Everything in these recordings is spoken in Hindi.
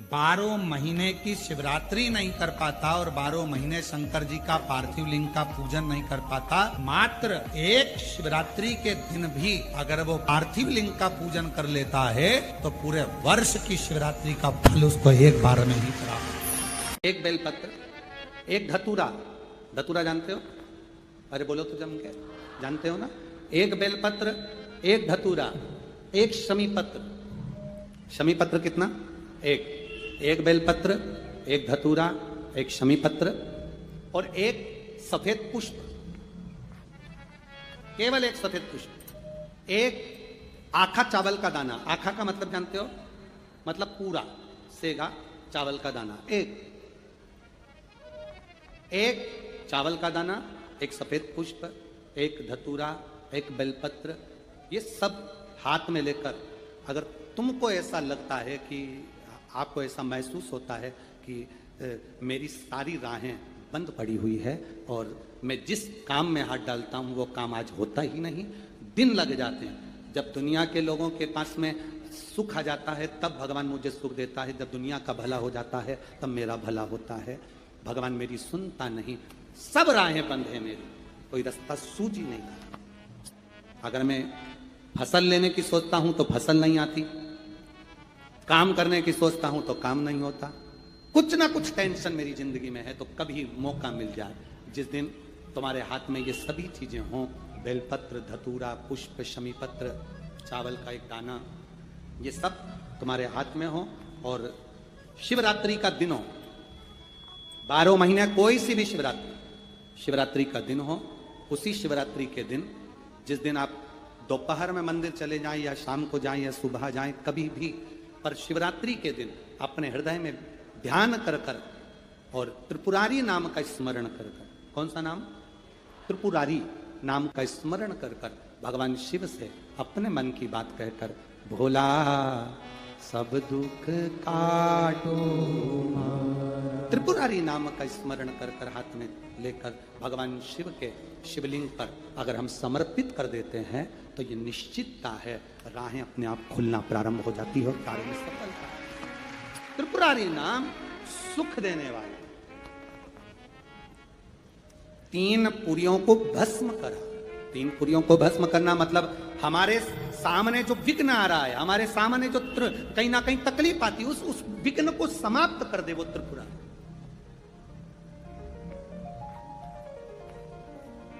12 महीने की शिवरात्रि नहीं कर पाता और 12 महीने शंकर जी का पार्थिव लिंग का पूजन नहीं कर पाता, मात्र एक शिवरात्रि के दिन भी अगर वो पार्थिव लिंग का पूजन कर लेता है तो पूरे वर्ष की शिवरात्रि का फल उसको एक बार में ही प्राप्त। एक बेलपत्र, एक धतूरा, धतूरा जानते हो? अरे बोलो तो जम के, जानते हो ना? एक बेलपत्र, एक धतूरा, एक शमीपत्र। शमीपत्र कितना? एक बेलपत्र, एक धतूरा, एक शमीपत्र और एक सफेद पुष्प, केवल एक सफेद पुष्प, एक आखा चावल का दाना। आखा का मतलब जानते हो? मतलब पूरा सेगा चावल का दाना। एक चावल का दाना, एक सफेद पुष्प, एक धतूरा, एक बेलपत्र, ये सब हाथ में लेकर अगर तुमको ऐसा लगता है कि आपको ऐसा महसूस होता है कि मेरी सारी राहें बंद पड़ी हुई है और मैं जिस काम में हाथ डालता हूं वो काम आज होता ही नहीं, दिन लग जाते हैं। जब दुनिया के लोगों के पास में सुख आ जाता है तब भगवान मुझे सुख देता है, जब दुनिया का भला हो जाता है तब मेरा भला होता है। भगवान मेरी सुनता नहीं, सब राहें बंद है मेरी, कोई रास्ता सूझ ही नहीं आता। अगर मैं फसल लेने की सोचता हूं तो फसल नहीं आती, काम करने की सोचता हूं तो काम नहीं होता, कुछ ना कुछ टेंशन मेरी जिंदगी में है। तो कभी मौका मिल जाए जिस दिन तुम्हारे हाथ में ये सभी चीजें हों, बेलपत्र, धतूरा, पुष्प, शमीपत्र, चावल का एक दाना, ये सब तुम्हारे हाथ में हो और शिवरात्रि का दिन हो, 12 महीने कोई सी भी शिवरात्रि का दिन हो, उसी शिवरात्रि के दिन जिस दिन आप दोपहर में मंदिर चले जाएं या शाम को जाएं या सुबह जाएं, कभी भी, पर शिवरात्रि के दिन अपने हृदय में ध्यान कर कर और त्रिपुरारी नाम का स्मरण कर कर, कौन सा नाम? त्रिपुरारी नाम का स्मरण कर कर भगवान शिव से अपने मन की बात कहकर, भोला सब दुख काटो, त्रिपुरारी नाम का स्मरण कर कर हाथ में लेकर भगवान शिव के शिवलिंग पर अगर हम समर्पित कर देते हैं तो ये निश्चितता है राहें अपने आप खुलना प्रारंभ हो जाती है और कार्य में सफलता। त्रिपुरारी नाम सुख देने वाला। 3 पुरियों को भस्म करा। 3 पुरियों को भस्म करना मतलब हमारे सामने जो विघ्न आ रहा है, हमारे सामने जो कहीं ना कहीं तकलीफ आती है, उस विघ्न को समाप्त कर दे वो त्रिपुरारी।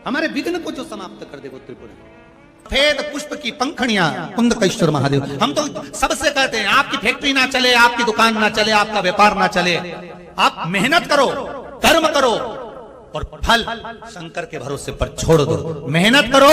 हमारे विघ्न को जो समाप्त कर दे वो त्रिपुरारी। सफेद पुष्प की पंखड़ियां कुंदकेश्वर महादेव। हम तो सबसे कहते हैं आपकी फैक्ट्री ना चले, आपकी दुकान ना चले, आपका व्यापार ना चले, आप मेहनत करो, कर्म करो और फल शंकर के भरोसे पर छोड़ दो। मेहनत करो,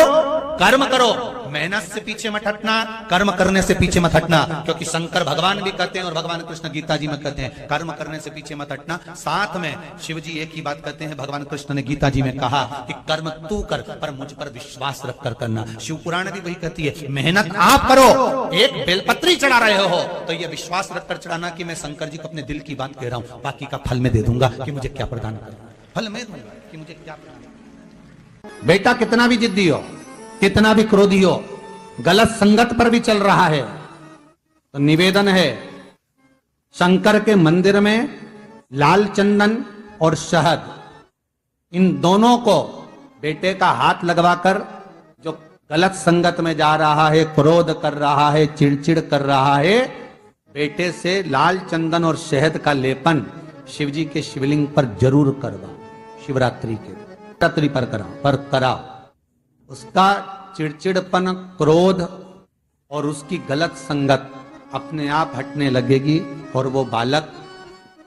कर्म करो, मेहनत से पीछे मत हटना, कर्म करने से पीछे मत हटना, क्योंकि शंकर भगवान भी कहते हैं और भगवान कृष्ण गीता जी में कहते हैं कर्म करने से पीछे मत हटना। साथ में शिव जी एक ही बात कहते हैं, भगवान कृष्ण ने गीता जी में कहा कि कर्म तू कर पर मुझ पर विश्वास रख कर करना। शिव पुराण भी वही कहती है, मेहनत आप करो, एक बेलपत्री चढ़ा रहे हो तो यह विश्वास रख कर चढ़ाना कि मैं शंकर जी को अपने दिल की बात कह रहा हूं, बाकी का फल मैं दे दूंगा कि मुझे क्या प्रदान करना, फल मैं दूंगा कि मुझे क्या प्रदान। बेटा कितना भी जिद्दी हो, कितना भी क्रोधी हो, गलत संगत पर भी चल रहा है तो निवेदन है, शंकर के मंदिर में लाल चंदन और शहद, इन दोनों को बेटे का हाथ लगवाकर, जो गलत संगत में जा रहा है, क्रोध कर रहा है, चिड़चिड़ कर रहा है, बेटे से लाल चंदन और शहद का लेपन शिवजी के शिवलिंग पर जरूर करवा। शिवरात्रि के रात्रि पर कराओ। उसका चिड़चिड़पन, क्रोध और उसकी गलत संगत अपने आप हटने लगेगी और वो बालक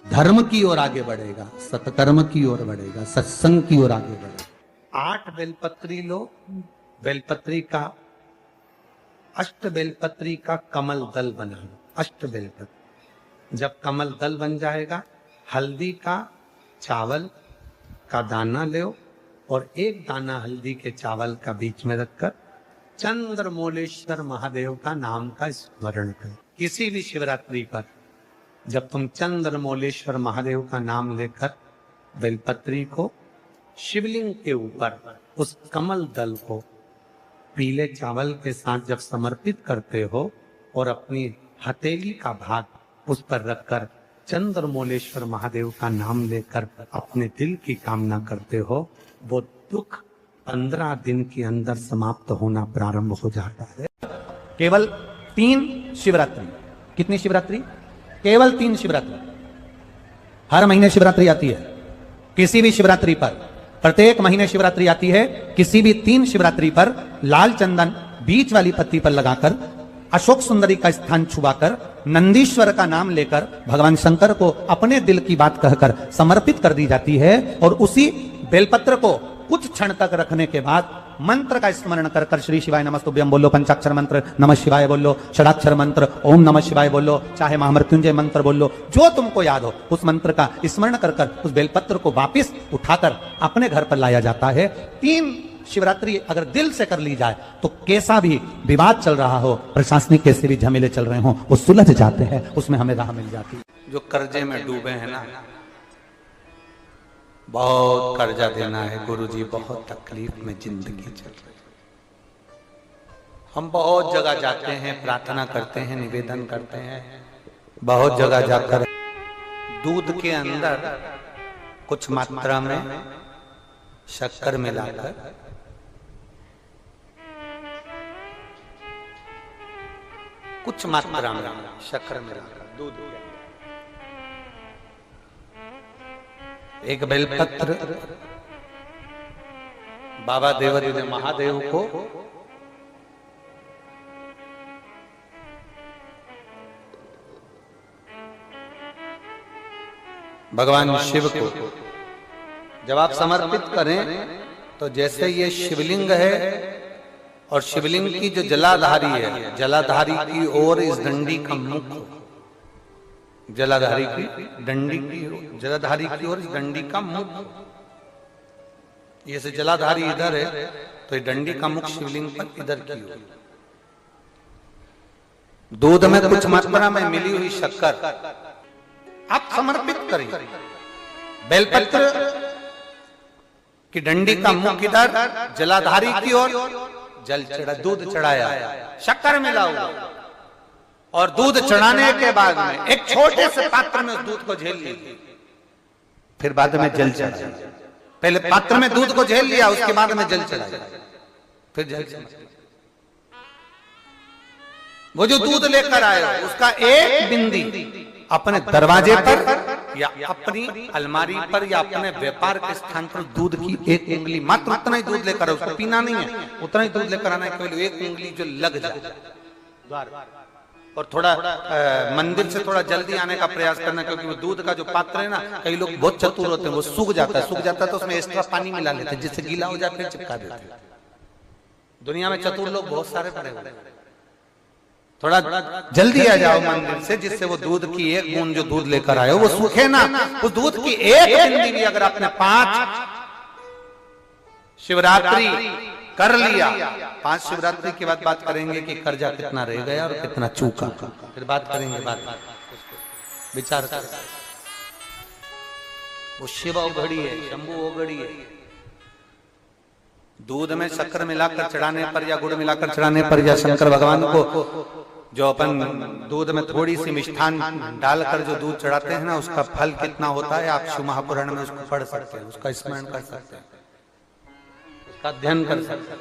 धर्म की ओर आगे बढ़ेगा, सत्कर्म की ओर बढ़ेगा, सत्संग की ओर आगे बढ़ेगा। 8 बेलपत्री लो, बेलपत्री का 8 बेलपत्री का कमल दल बना लो। 8 बेलपत्री जब कमल दल बन जाएगा, हल्दी का चावल का दाना लो और एक दाना हल्दी के चावल का बीच में रखकर चंद्रमौलेश्वर महादेव का नाम का स्मरण करो। किसी भी शिवरात्रि पर जब तुम चंद्रमौलेश्वर महादेव का नाम लेकर बेलपत्री को शिवलिंग के ऊपर उस कमल दल को पीले चावल के साथ जब समर्पित करते हो और अपनी हथेली का भाग उस पर रखकर चंद्रमौलेश्वर महादेव का नाम लेकर अपने दिल की कामना करते हो, वो दुख 15 दिन के अंदर समाप्त होना प्रारंभ हो जाता है। केवल 3 शिवरात्रि। कितनी शिवरात्रि? केवल 3 शिवरात्रि। हर महीने शिवरात्रि आती है। किसी भी शिवरात्रि पर, प्रत्येक महीने शिवरात्रि आती है, किसी भी 3 शिवरात्रि पर लाल चंदन बीच वाली पत्ती पर लगाकर, अशोक सुंदरी का स्थान छुआकर, नंदीश्वर का नाम लेकर भगवान शंकर को अपने दिल की बात कहकर समर्पित कर दी जाती है। और उसी बेलपत्र को कुछ क्षण तक रखने के बाद मंत्र का स्मरण कर कर श्री शिवाय नमस्तुभ्यम बोलो, पंचाक्षर मंत्र नमः शिवाय बोलो, षडाक्षर मंत्र ओम नमः शिवाय बोलो, चाहे महामृत्युंजय मंत्र बोलो, जो तुमको याद हो उस मंत्र का स्मरण कर कर उस बेलपत्र को वापिस उठाकर अपने घर पर लाया जाता है। 3 शिवरात्रि अगर दिल से कर ली जाए तो कैसा भी विवाद चल रहा हो, प्रशासनिक कैसे भी झमेले चल रहे हो, वो सुलझ जाते हैं, उसमें हमें राह मिल जाती है। जो कर्जे में डूबे हैं ना, बहुत कर्जा देना है गुरुजी, बहुत तकलीफ में जिंदगी चल रही है। हम बहुत जगह जाते हैं, प्रार्थना करते हैं, निवेदन करते हैं, बहुत जगह जाकर दूध के अंदर कुछ मात्रा में शक्कर मिलाकर कुछ मात्रा में शक्कर मिलाकर दूध के अंदर एक बेलपत्र बाबा देवादिदेव महादेव को भगवान शिव को जब आप समर्पित करें तो जैसे ये शिवलिंग है और शिवलिंग की जो जलाधारी है, जलाधारी की ओर इस डंडी का मुख, जलाधारी की डंडी की, जलाधारी की ओर इस डंडी का मुख, ये से जलाधारी इधर है तो ये डंडी का मुख शिवलिंग पर इधर की ओर, दूध में कुछ मात्रा में मिली हुई शक्कर आप समर्पित करें। बेलपत्र की डंडी का मुख इधर, जलाधारी की ओर जल चढ़ा, दूध चढ़ाया, शक्कर मिला हुआ, और दूध चढ़ाने के बाद में एक छोटे से पात्र में उस दूध को झेल लिया, फिर बाद में जल चढ़ाया। पहले पात्र में दूध को झेल लिया, उसके बाद में जल चढ़ाया, फिर जल चढ़ाया। वो जो दूध लेकर आए उसका एक बिंदी अपने दरवाजे पर या अपनी अलमारी पर या अपने व्यापार के स्थान पर दूध की एक उंगली, मात्र उतना ही दूध लेकर, उसको पीना नहीं है, उतना ही दूध लेकर आना है, केवल एक उंगली जो लग जाए द्वार, और थोड़ा मंदिर से थोड़ा जल्दी आने का प्रयास करना, क्योंकि वो दूध का जो पात्र है ना, कई लोग बहुत चतुर होते हैं, वो सूख जाता है तो उसमें एक्स्ट्रा पानी मिला लेते हैं, जिससे गीला हो जाए फिर चिपका देते हैं। दुनिया में चतुर लोग बहुत सारे पड़े हुए हैं। थोड़ा जल्दी आ जाओ मंदिर से, जिससे वो दूध की एक बूंद जो दूध लेकर आए वो सूखे ना, उस दूध की एक बूंद भी अगर आपने 5 शिवरात्रि कर लिया, 5 शिवरात्रि के बाद बात करेंगे कि कर्जा कितना रह गया और कितना चूका, फिर बात करेंगे, बात विचार कर। वो शिव ओघड़ी है, शंभू ओघड़ी है, दूध में शक्कर मिलाकर चढ़ाने पर या गुड़ मिलाकर चढ़ाने पर या शंकर भगवान को जो अपन दूध में थोड़ी सी मिष्ठान डालकर जो दूध चढ़ाते हैं ना, उसका फल कितना होता है आप शिव महापुराण में उसको पढ़ सकते हैं, उसका स्मरण कर सकते हैं, उसका अध्ययन कर सकते हैं।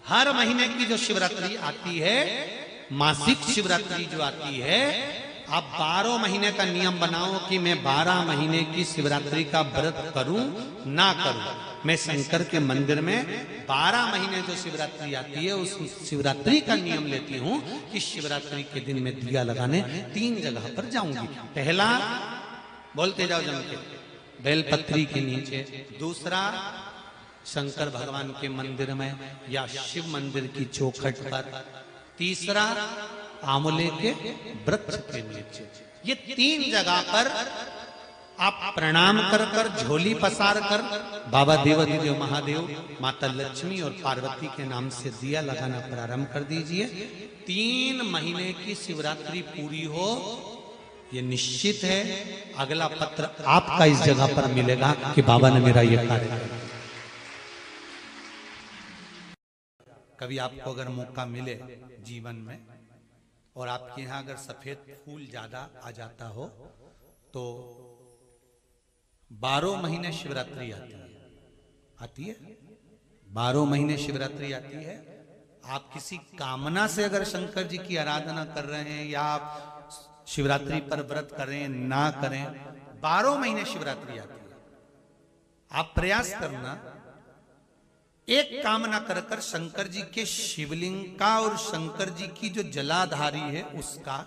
हर महीने की जो शिवरात्रि आती है, मासिक शिवरात्रि जो आती है, आप 12 महीने का नियम बनाओ कि मैं 12 महीने की शिवरात्रि का व्रत करूं ना करूं। मैं शंकर के मंदिर में 12 महीने जो शिवरात्रि आती है उस शिवरात्रि का नियम लेती हूं कि शिवरात्रि के दिन में दिया लगाने 3 जगह पर जाऊंगी। पहला, बोलते जाओ जम के, बेलपत्री के नीचे, दूसरा शंकर भगवान के मंदिर में या शिव मंदिर की चौखट पर, तीसरा आंवले के वृक्ष के नीचे। ये 3 जगह पर आप प्रणाम कर कर, झोली पसार कर बाबा देवादिदेव महादेव, माता लक्ष्मी और पार्वती के नाम से दिया लगाना प्रारंभ कर दीजिए। 3 महीने की शिवरात्रि पूरी हो, ये निश्चित है अगला पत्र आपका इस जगह पर मिलेगा कि बाबा ने मेरा ये कार्य किया। कभी आपको अगर मौका मिले जीवन में और आपके यहां अगर सफेद फूल ज्यादा आ जाता हो तो 12 महीने शिवरात्रि आती है 12 महीने शिवरात्रि आती है। आप किसी कामना से अगर शंकर जी की आराधना कर रहे हैं या आप शिवरात्रि पर व्रत करें ना करें, 12 महीने शिवरात्रि आती है। आप प्रयास करना, एक कामना कर शंकर जी के शिवलिंग का और शंकर जी की जो जलाधारी है उसका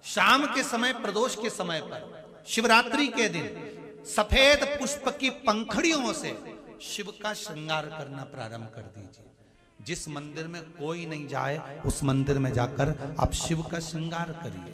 शाम के समय, प्रदोष के समय पर, शिवरात्रि के दिन सफेद पुष्प की पंखड़ियों से शिव का श्रृंगार करना प्रारंभ कर दीजिए। जिस मंदिर में कोई नहीं जाए उस मंदिर में जाकर आप शिव का श्रृंगार करिए।